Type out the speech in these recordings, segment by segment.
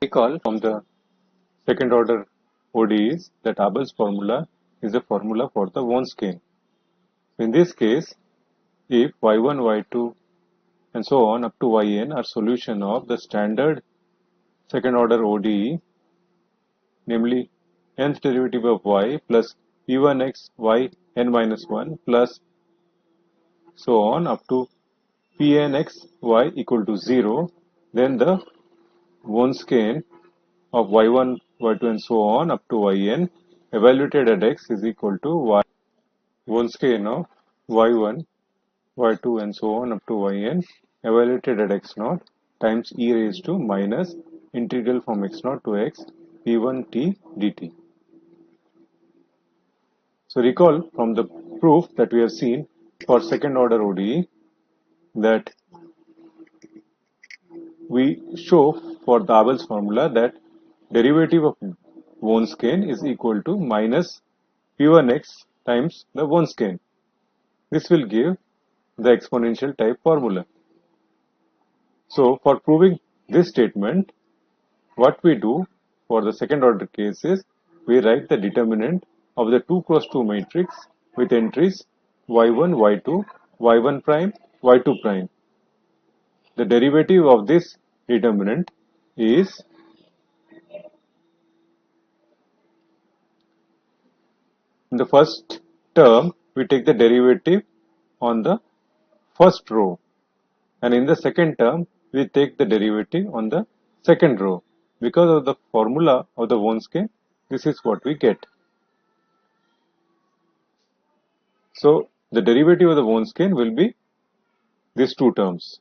Recall from the second order ODEs that Abel's formula is the formula for the Wonskian. In this case, if y1, y2 and so on up to yn are solution of the standard second order ODE, namely nth derivative of y plus p1x y n minus 1 plus so on up to pnx y equal to 0, then the Wonskian of y1, y2 and so on up to yn evaluated at x is equal to y. Wonskian of y1, y2 and so on up to yn evaluated at x naught times e raised to minus integral from x naught to x p1 t dt. So recall from the proof that we have seen for second order ODE that we show for the Abel's formula that derivative of Wonskian is equal to minus p1x times the Wonskian. This will give the exponential type formula. So for proving this statement, what we do for the second order case is we write the determinant of the 2 cross 2 matrix with entries y1, y2, y1 prime, y2 prime. The derivative of this determinant is in the first term we take the derivative on the first row, and in the second term we take the derivative on the second row. Because of the formula of the Wonskian, this is what we get. So the derivative of the Wonskian will be these two terms.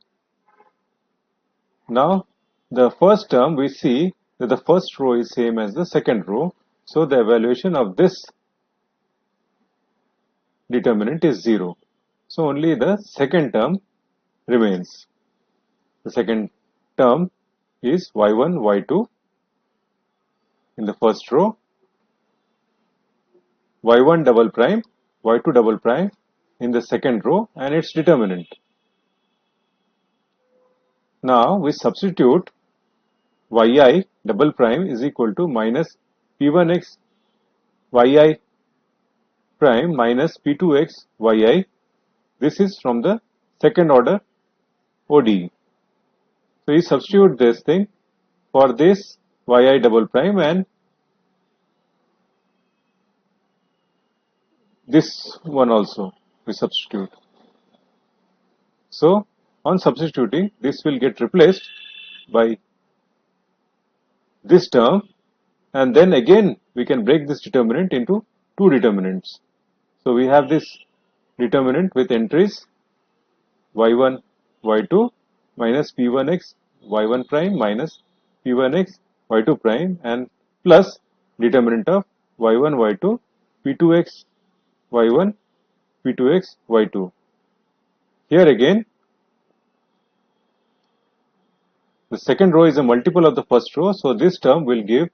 Now the first term, we see that the first row is same as the second row, so the evaluation of this determinant is 0. So only the second term remains. The second term is y1, y2 in the first row, y1 double prime, y2 double prime in the second row, and its determinant. Now we substitute yi double prime is equal to minus p1x yi prime minus p2x yi. This is from the second order ODE. So you substitute this thing for this yi double prime and this one also we substitute. So on substituting, this will get replaced by this term, and then again we can break this determinant into two determinants. So we have this determinant with entries y1, y2 minus p1x y1 prime minus p1x y2 prime and plus determinant of y1, y2 p2x y1 p2x y2. Here again the second row is a multiple of the first row, so this term will give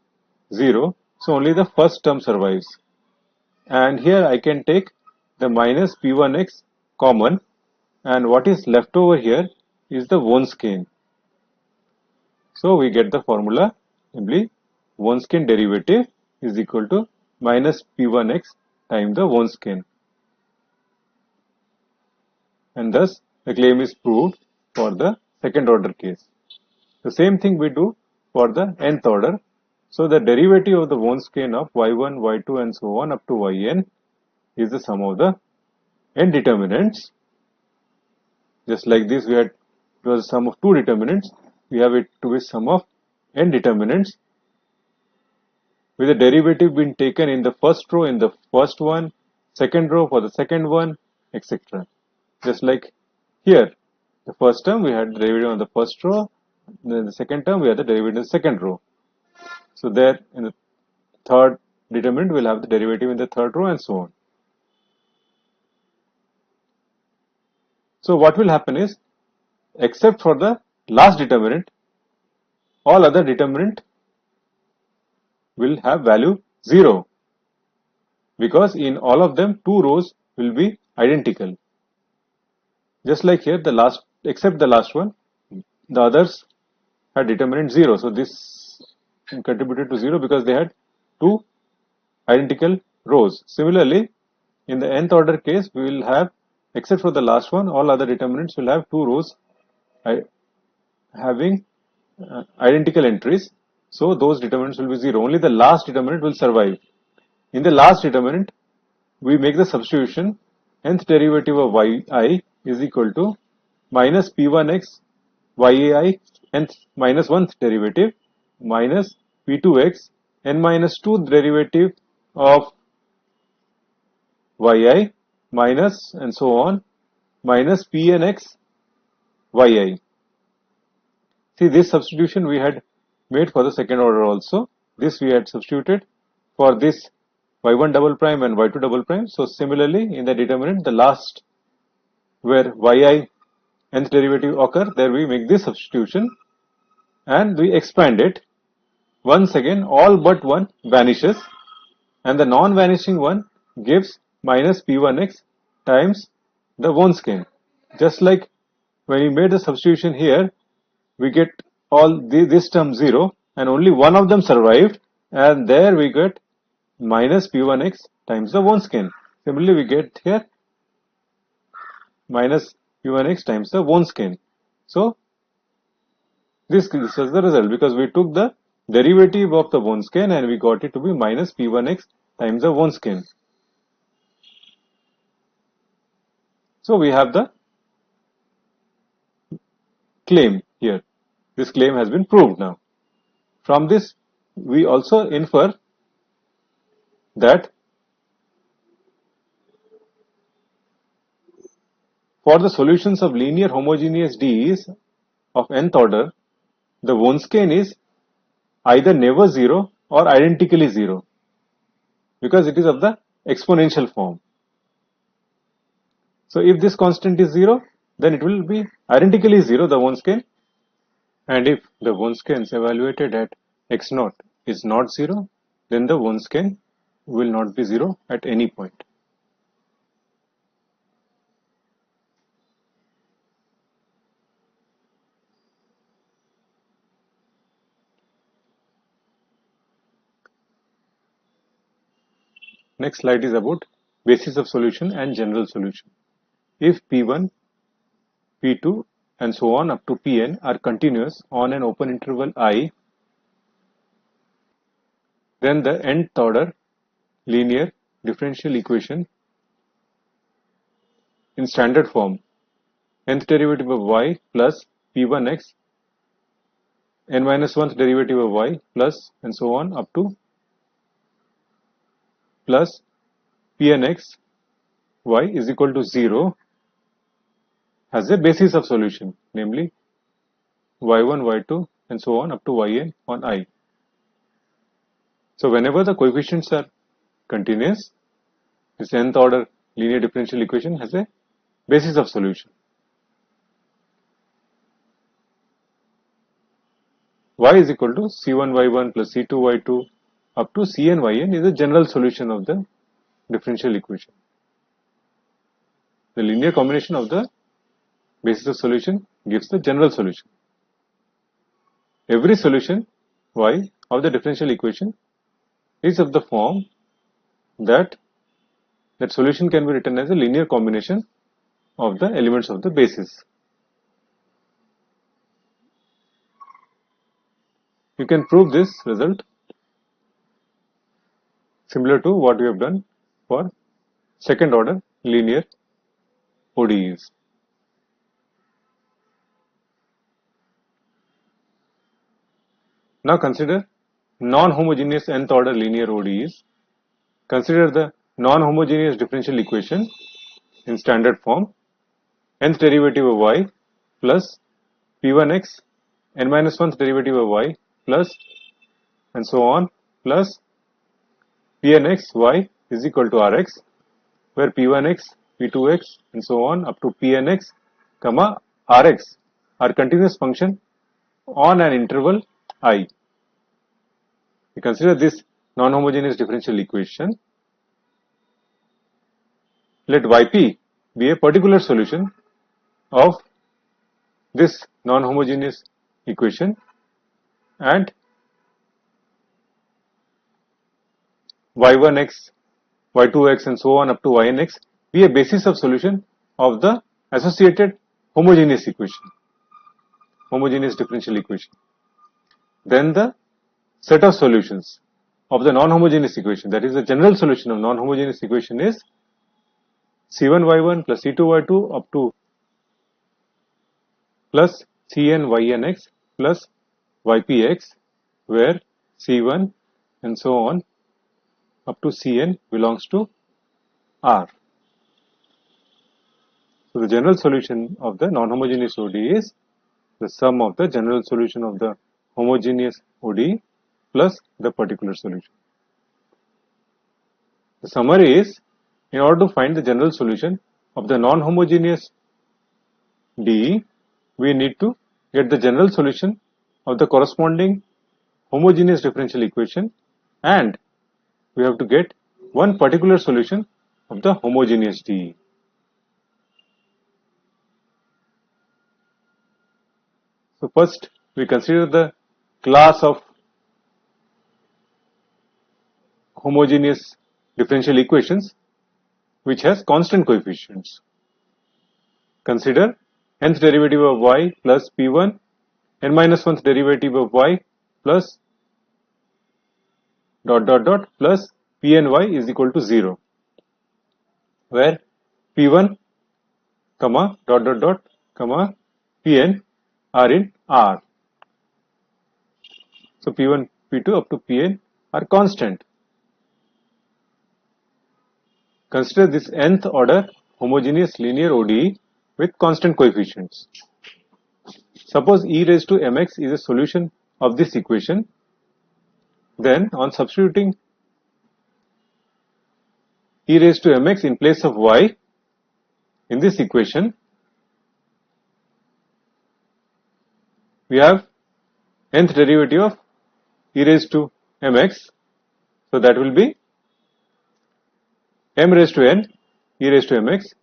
0, so only the first term survives. And here I can take the minus p1x common, and what is left over here is the Wonskian. So we get the formula, namely Wonskian derivative is equal to minus p1x times the Wonskian. And thus the claim is proved for the second order case. The same thing we do for the nth order. So the derivative of the Wonskian of y1, y2 and so on up to yn is the sum of the n determinants. Just like this, we had it was the sum of two determinants. We have it to be sum of n determinants with the derivative being taken in the first row in the first one, second row for the second one, etc. Just like here, the first term we had the derivative on the first row, then the second term we had the derivative in the second row. So there in the third determinant we'll have the derivative in the third row and so on. So what will happen is, except for the last determinant, all other determinant will have value 0, because in all of them two rows will be identical. Just like here, the last, except the last one, the others had determinant 0. So this contributed to 0 because they had two identical rows. Similarly, in the nth order case, we will have, except for the last one, all other determinants will have two rows having identical entries. So those determinants will be 0. Only the last determinant will survive. In the last determinant, we make the substitution. Nth derivative of yi is equal to minus p1x yai nth minus 1th derivative minus p2x n minus 2 derivative of yi minus and so on minus pnx yi. See, this substitution we had made for the second order also. This we had substituted for this y1 double prime and y2 double prime. So similarly, in the determinant, the last where yi nth derivative occur, there we make this substitution and we expand it. Once again, all but one vanishes and the non-vanishing one gives minus p1x times the Wronskian. Just like when we made the substitution here, we get all this term 0 and only one of them survived, and there we get minus p1x times the Wronskian. Similarly, we get here minus p1x times the Wronskian. So this is the result because we took the derivative of the Wronskian and we got it to be minus p1x times the Wronskian. So we have the claim here. This claim has been proved now. From this, we also infer that for the solutions of linear homogeneous DEs of nth order, the Wronskian is either never 0 or identically 0 because it is of the exponential form. So if this constant is 0, then it will be identically 0, the Wronskian, and if the Wronskians evaluated at x0 is not 0, then the Wronskian will not be 0 at any point. Next slide is about basis of solution and general solution. If P1, P2 and so on up to Pn are continuous on an open interval I, then the nth order linear differential equation in standard form, nth derivative of y plus P1x n minus 1th derivative of y plus and so on up to plus Pnx y is equal to 0 has a basis of solution, namely y1, y2 and so on up to yn on I. So whenever the coefficients are continuous, this nth order linear differential equation has a basis of solution. Y is equal to c1y1 plus c2y2 up to cn is a general solution of the differential equation. The linear combination of the basis of solution gives the general solution. Every solution y of the differential equation is of the form that solution can be written as a linear combination of the elements of the basis. You can prove this result similar to what we have done for second order linear ODEs. Now consider non-homogeneous nth order linear ODEs. Consider the non-homogeneous differential equation in standard form, nth derivative of y plus p1x n minus 1th derivative of y plus and so on plus pnx y is equal to rx, where p1x, p2x and so on up to pnx comma rx are continuous function on an interval I. We consider this non-homogeneous differential equation. Let yp be a particular solution of this non-homogeneous equation, and y1x, y2x and so on up toynx be a basis of solution of the associated homogeneous equation, homogeneous differential equation. Then the set of solutions of the non-homogeneous equation, that is the general solution of non-homogeneous equation, is c1y1 plus c2y2 up to plus cnynx plus ypx, where c1 and so on up to cn belongs to R. So the general solution of the non-homogeneous ODE is the sum of the general solution of the homogeneous ODE plus the particular solution. The summary is, in order to find the general solution of the non-homogeneous DE, we need to get the general solution of the corresponding homogeneous differential equation, and we have to get one particular solution of the homogeneous DE. So first we consider the class of homogeneous differential equations which has constant coefficients. Consider nth derivative of y plus p1, n minus 1th derivative of y plus plus pny is equal to 0, where p1 comma comma pn are in R. So p1, p2 up to pn are constant. Consider this nth order homogeneous linear ODE with constant coefficients. Suppose e raised to mx is a solution of this equation. Then on substituting e raised to mx in place of y in this equation, we have nth derivative of e raised to mx. So that will be m raised to n e raised to mx,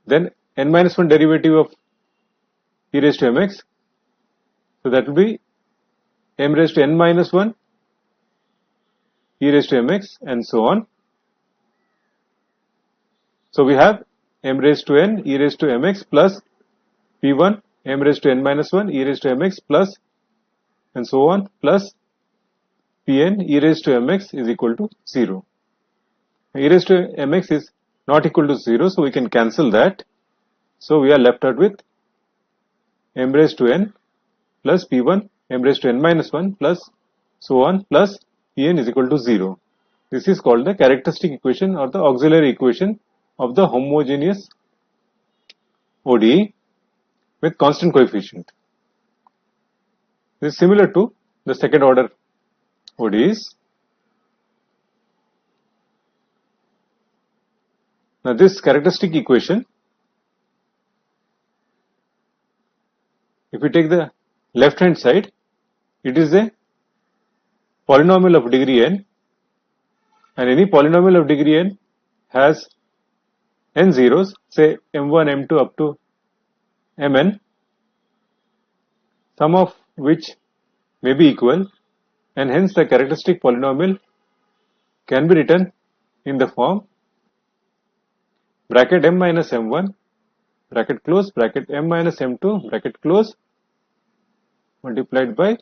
then n minus 1 derivative of e raised to mx. So that will be m raised to n minus 1 e raised to mx and so on. So we have m raised to n e raised to mx plus p1 m raised to n minus 1 e raised to mx plus and so on plus pn e raised to mx is equal to 0. E raised to mx is not equal to 0, so we can cancel that. So we are left out with m raised to n plus p1 m raised to n minus 1 plus so on plus pn is equal to 0. This is called the characteristic equation or the auxiliary equation of the homogeneous ODE with constant coefficient. This is similar to the second order ODEs. Now this characteristic equation, if we take the left hand side, it is a polynomial of degree n, and any polynomial of degree n has n zeros, say m1, m2 up to mn, some of which may be equal, and hence the characteristic polynomial can be written in the form bracket m minus m1 bracket close bracket m minus m2 bracket close multiplied by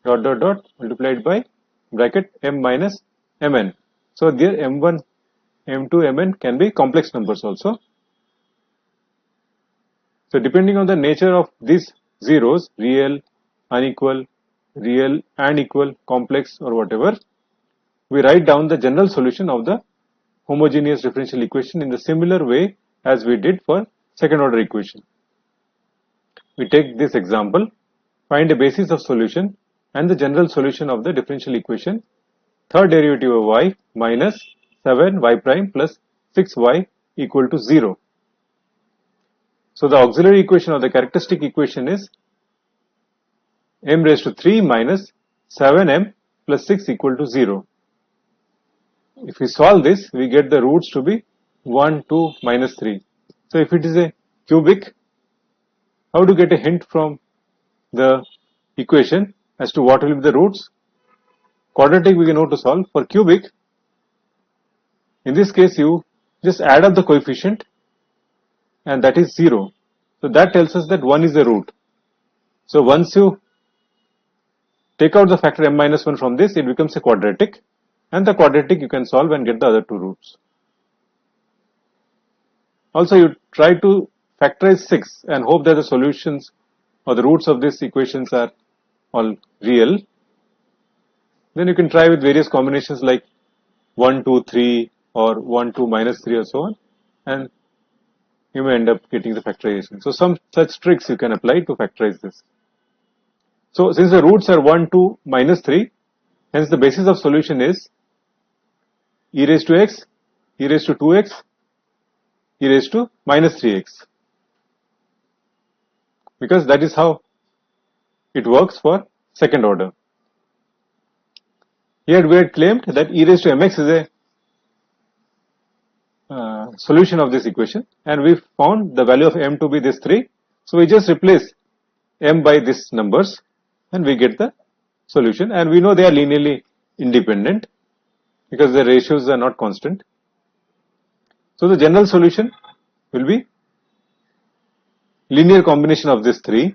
multiplied by bracket m minus mn. So there m1, m2, mn can be complex numbers also. So depending on the nature of these zeros, real, unequal, real and equal, complex or whatever, we write down the general solution of the homogeneous differential equation in the similar way as we did for second order equation. We take this example, find a basis of solution and the general solution of the differential equation, third derivative of y minus 7y prime plus 6y equal to 0. So the auxiliary equation or the characteristic equation is m raised to 3 minus 7m plus 6 equal to 0. If we solve this, we get the roots to be 1, 2, minus 3. So if it is a cubic, how to get a hint from the equation as to what will be the roots? Quadratic we can know to solve. For cubic, In this case, you just add up the coefficient and that is 0. So that tells us that 1 is the root. So once you take out the factor m minus 1 from this, it becomes a quadratic, and the quadratic you can solve and get the other two roots. Also, you try to factorize 6 and hope that the solutions or the roots of these equations are all real. Then you can try with various combinations like 1, 2, 3 or 1, 2, minus 3 or so on, and you may end up getting the factorization. So some such tricks you can apply to factorize this. So since the roots are 1, 2, minus 3, hence the basis of solution is e raised to x, e raised to 2x, e raised to minus 3x, because that is how it works for second order. Here we had claimed that e raised to mx is a solution of this equation, and we found the value of m to be this 3. So we just replace m by these numbers and we get the solution, and we know they are linearly independent because the ratios are not constant. So the general solution will be linear combination of these 3.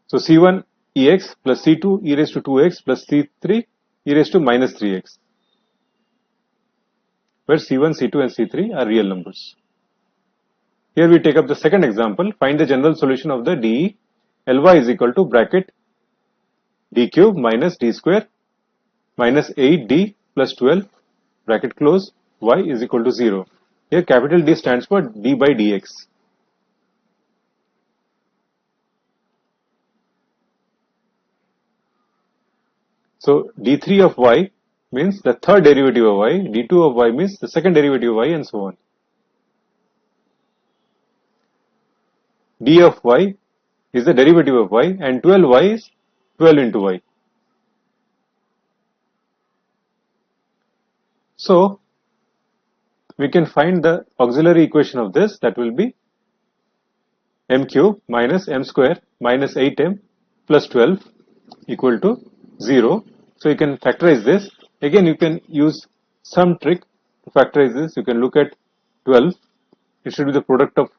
So C1 ex plus C2 e raised to 2x plus C3 e raised to minus 3x, where C1, C2 and C3 are real numbers. Here we take up the second example. Find the general solution of the DE. Ly is equal to bracket d cube minus d square minus 8d plus 12 bracket close y is equal to 0. Here capital D stands for d by dx. So d3 of y means the third derivative of y, d2 of y means the second derivative of y, and so on. D of y is the derivative of y, and 12y is 12 into y. So we can find the auxiliary equation of this, that will be m cube minus m square minus 8m plus 12 equal to 0. So you can factorize this. Again, you can use some trick to factorize this. You can look at 12. It should be the product of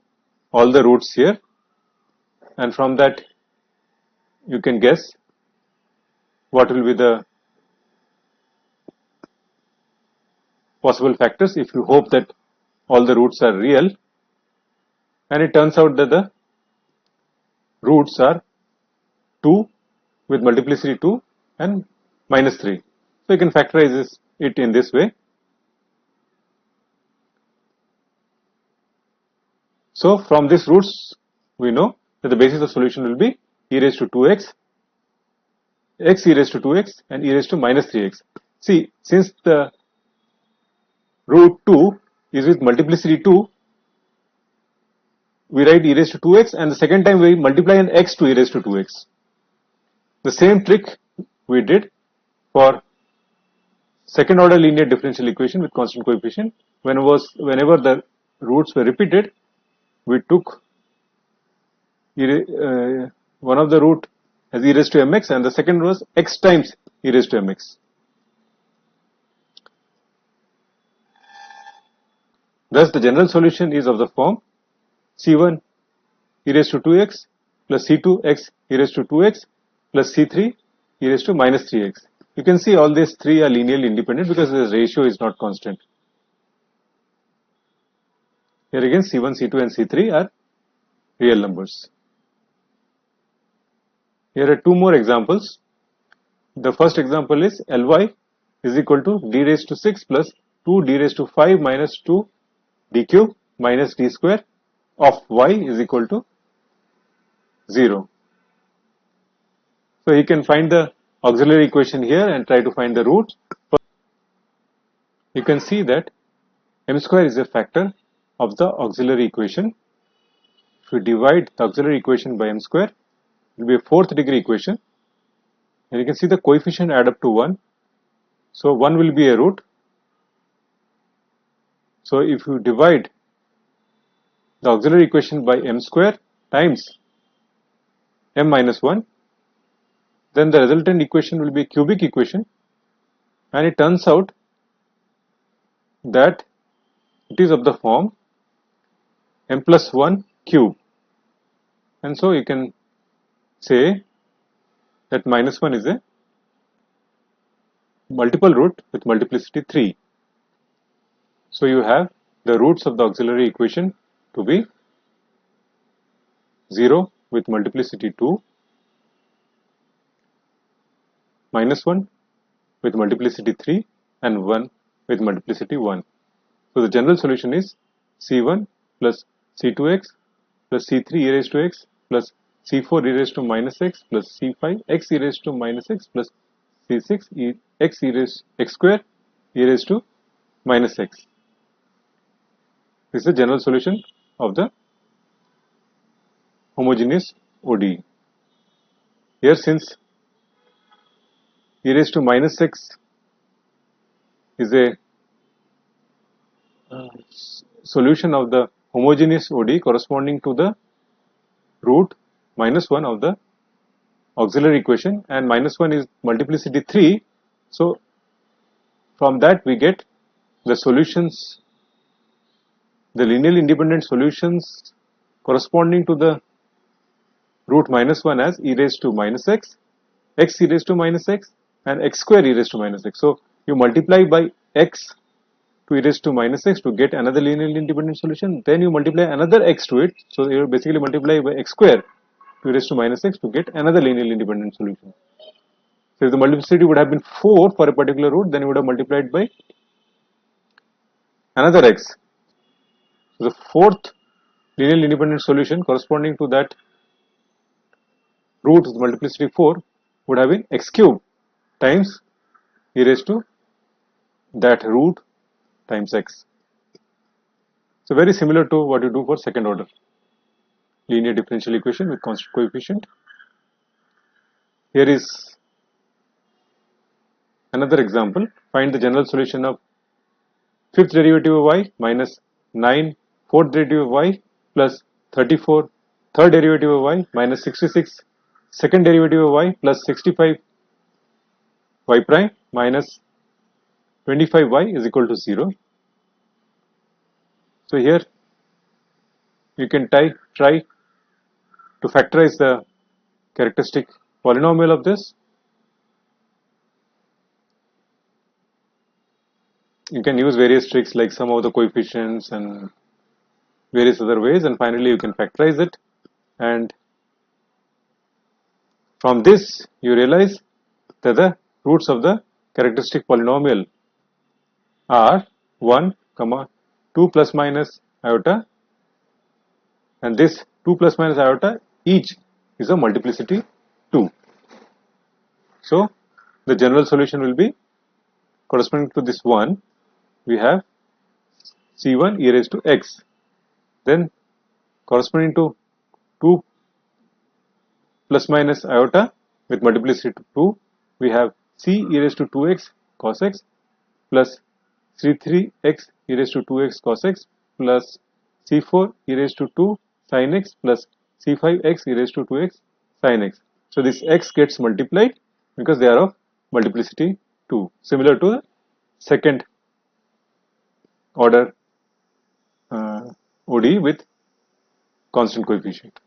all the roots here, and from that you can guess what will be the possible factors if you hope that all the roots are real, and it turns out that the roots are 2 with multiplicity 2 and minus 3. So you can factorize it in this way. So from these roots we know that the basis of solution will be e raised to 2x, x e raised to 2x and e raised to minus 3x. See, since the root 2 is with multiplicity 2, we write e raised to 2x, and the second time we multiply an x to e raised to 2x. The same trick we did for second order linear differential equation with constant coefficient. Whenever the roots were repeated, we took one of the root as e raised to mx, and the second was x times e raised to mx. Thus the general solution is of the form C1 e raised to 2x plus C2 x e raised to 2x plus C3 e raised to minus 3x. You can see all these three are linearly independent because the ratio is not constant. Here again C1, C2 and C3 are real numbers. Here are two more examples. The first example is Ly is equal to d raised to 6 plus 2 d raised to 5 minus 2 d cube minus d square of y is equal to 0. So you can find the auxiliary equation here and try to find the root. You can see that m square is a factor of the auxiliary equation. If you divide the auxiliary equation by m square, it will be a fourth degree equation, and you can see the coefficient add up to 1. So 1 will be a root. So if you divide the auxiliary equation by m square times m minus 1, then the resultant equation will be a cubic equation, and it turns out that it is of the form m plus 1 cube, and so you can say that minus 1 is a multiple root with multiplicity 3. So you have the roots of the auxiliary equation to be 0 with multiplicity 2, minus 1 with multiplicity 3, and 1 with multiplicity 1. So the general solution is C1 plus C2x plus C3 e raised to x plus C4 e raised to minus x plus C5 x e raised to minus x plus C6 x e raised x square e raised to minus x. This is the general solution of the homogeneous ODE. Here, since e raised to minus x is a solution of the homogeneous ODE corresponding to the root minus 1 of the auxiliary equation, and minus 1 is multiplicity 3. So from that we get the solutions, the linearly independent solutions corresponding to the root minus 1 as e raised to minus x, x e raised to minus x, and x square e raised to minus x. So you multiply by x to e raised to minus x to get another linearly independent solution, then you multiply another x to it, so you basically multiply by x square to e raised to minus x to get another linearly independent solution. So if the multiplicity would have been 4 for a particular root, then you would have multiplied by another x. So the fourth linearly independent solution corresponding to that root with multiplicity 4 would have been x cube times e raised to that root times x. So very similar to what you do for second order linear differential equation with constant coefficient. Here is another example. Find the general solution of fifth derivative of y minus 9 fourth derivative of y plus 34 third derivative of y minus 66 second derivative of y plus 65 y prime minus 25y is equal to 0. So here you can try to factorize the characteristic polynomial of this. You can use various tricks like sum of the coefficients and various other ways, and finally you can factorize it, and from this you realize that the roots of the characteristic polynomial are 1, 2 plus minus iota, and this 2 plus minus iota each is a multiplicity 2. So the general solution will be corresponding to this one, we have C1 e raised to x, then corresponding to 2 plus minus iota with multiplicity 2, we have C e raised to 2x cos x plus C3x e raised to 2x cos x plus C4 e raised to 2 sin x plus C5x e raised to 2x sin x. So this x gets multiplied because they are of multiplicity 2, similar to the second order ODE with constant coefficient.